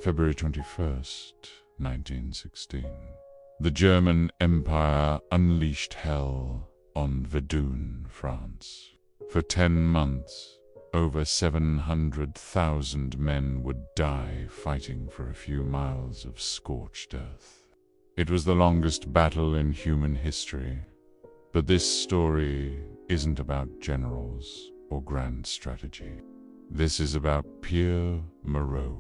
February 21st, 1916. The German Empire unleashed hell on Verdun, France. For 10 months, over 700,000 men would die fighting for a few miles of scorched earth. It was the longest battle in human history, but this story isn't about generals or grand strategy. This is about Pierre and Marie,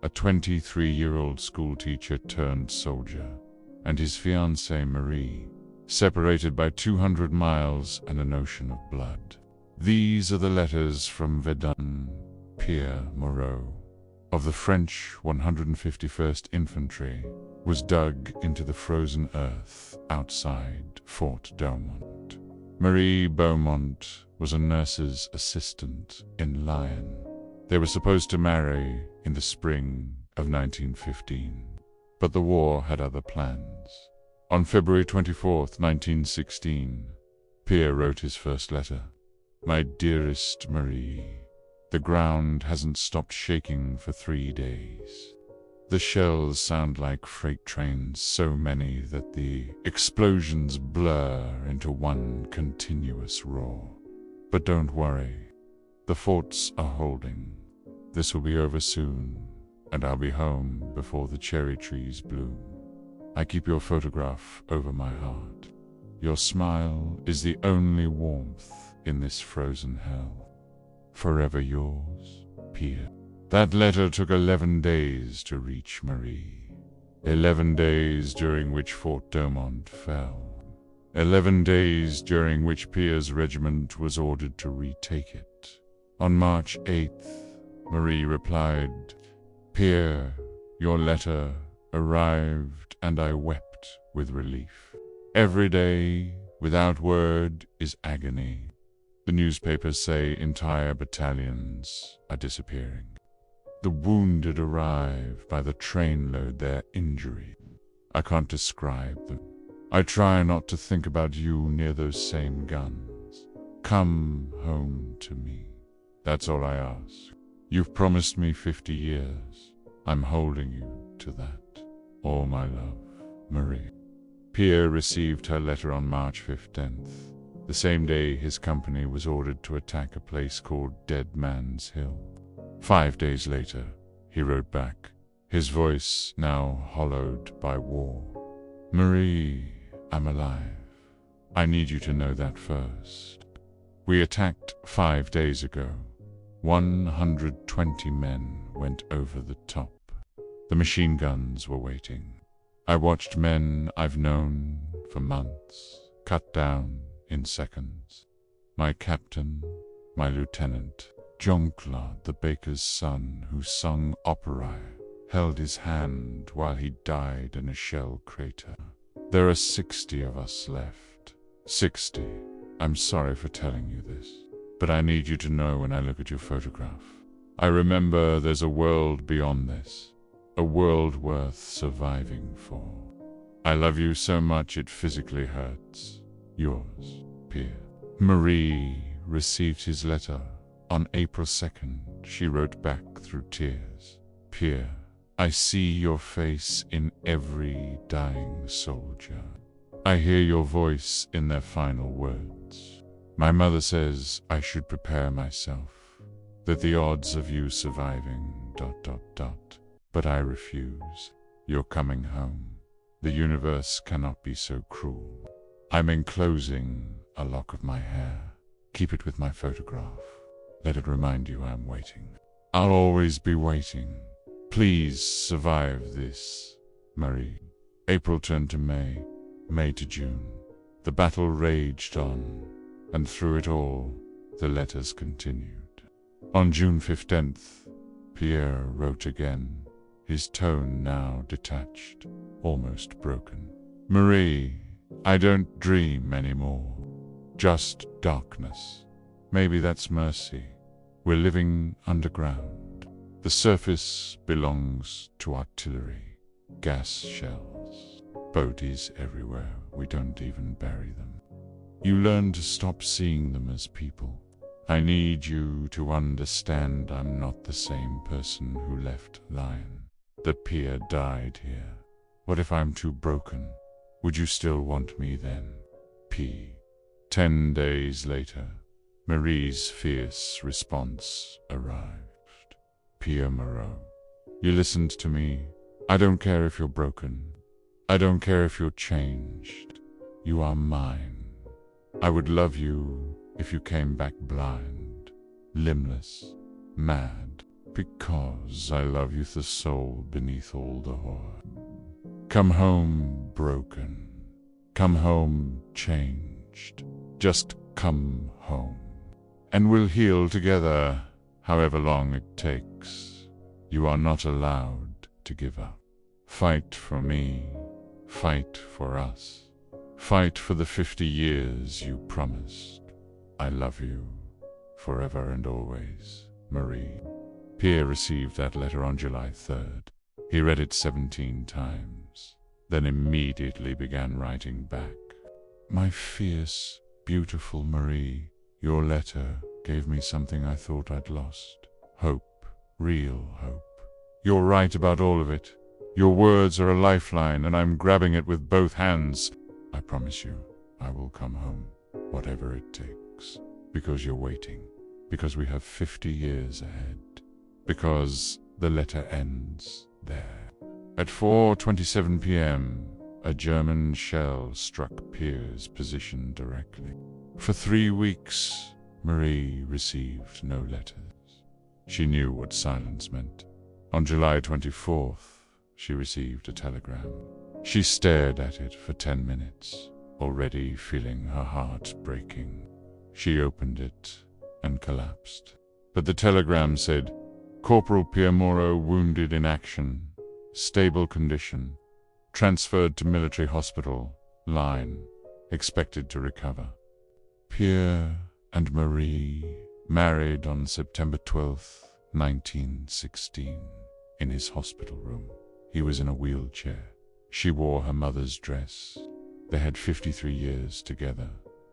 a 23-year-old schoolteacher turned soldier, and his fiancée Marie, separated by 200 miles and an ocean of blood. These are the letters from Verdun. Pierre and Marie, of the French 151st Infantry, was dug into the frozen earth outside Fort Beaumont. Marie Beaumont was a nurse's assistant in Lyon. They were supposed to marry in the spring of 1915, but the war had other plans. On February 24th, 1916, Pierre wrote his first letter. My dearest Marie, the ground hasn't stopped shaking for 3 days. The shells sound like freight trains, so many that the explosions blur into one continuous roar. But don't worry, the forts are holding. This will be over soon, and I'll be home before the cherry trees bloom. I keep your photograph over my heart. Your smile is the only warmth in this frozen hell. Forever yours, Pierre. That letter took 11 days to reach Marie. 11 days during which Fort Beaumont fell. 11 days during which Pierre's regiment was ordered to retake it. On March 8th, Marie replied, Pierre, your letter arrived and I wept with relief. Every day, without word, is agony. The newspapers say entire battalions are disappearing. The wounded arrive by the trainload, their injury. I can't describe them. I try not to think about you near those same guns. Come home to me. That's all I ask. You've promised me 50 years. I'm holding you to that. All my love, Marie. Pierre received her letter on March 15th. The same day, his company was ordered to attack a place called Dead Man's Hill. 5 days later, he wrote back, his voice now hollowed by war. Marie, I'm alive. I need you to know that first. We attacked 5 days ago. 120 men went over the top. The machine guns were waiting. I watched men I've known for months cut down in seconds. My captain, my lieutenant, Jean-Claude, the baker's son who sung opera, held his hand while he died in a shell crater. There are 60 of us left. 60. I'm sorry for telling you this, but I need you to know when I look at your photograph. I remember there's a world beyond this, a world worth surviving for. I love you so much it physically hurts. Yours, Pierre. Marie received his letter. On April 2nd, she wrote back through tears. Pierre, I see your face in every dying soldier. I hear your voice in their final words. My mother says I should prepare myself, that the odds of you surviving ... But I refuse. You're coming home. The universe cannot be so cruel. I'm enclosing a lock of my hair. Keep it with my photograph. Let it remind you I'm waiting. I'll always be waiting. Please survive this, Marie. April turned to May, May to June. The battle raged on, and through it all, the letters continued. On June 15th, Pierre wrote again, his tone now detached, almost broken. Marie, I don't dream anymore. Just darkness. Maybe that's mercy. We're living underground. The surface belongs to artillery, gas shells, bodies everywhere. We don't even bury them. You learn to stop seeing them as people. I need you to understand I'm not the same person who left Lyon. that Pierre died here? What if I'm too broken? Would you still want me then? P. 10 days later, Marie's fierce response arrived. Pierre Marie, you listened to me. I don't care if you're broken. I don't care if you're changed. You are mine. I would love you if you came back blind, limbless, mad, because I love you the soul beneath all the horror. Come home broken. Come home changed. Just come home. And we'll heal together, however long it takes. You are not allowed to give up. Fight for me. Fight for us. Fight for the 50 years you promised. I love you, forever and always, Marie. Pierre received that letter on July 3rd. He read it 17 times, then immediately began writing back. My fierce, beautiful Marie, your letter gave me something I thought I'd lost. Hope, real hope. You're right about all of it. Your words are a lifeline, and I'm grabbing it with both hands. I promise you, I will come home, whatever it takes. Because you're waiting. Because we have 50 years ahead. Because the letter ends there. At 4:27 p.m., a German shell struck Pierre's position directly. For 3 weeks, Marie received no letters. She knew what silence meant. On July 24th, she received a telegram. She stared at it for 10 minutes, already feeling her heart breaking. She opened it and collapsed. But the telegram said, Corporal Pierre Marie wounded in action, stable condition, transferred to military hospital, line, expected to recover. Pierre and Marie married on September 12th, 1916, in his hospital room. He was in a wheelchair. She wore her mother's dress. They had 53 years together,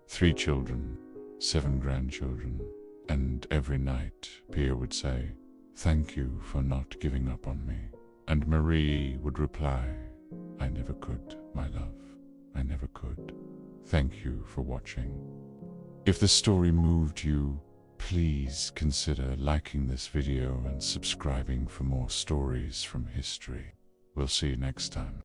3 children, 7 grandchildren, and every night Pierre would say, "Thank you for not giving up on me." And Marie would reply, "I never could, my love. I never could. Thank you for watching." If the story moved you, please consider liking this video and subscribing for more stories from history. We'll see you next time.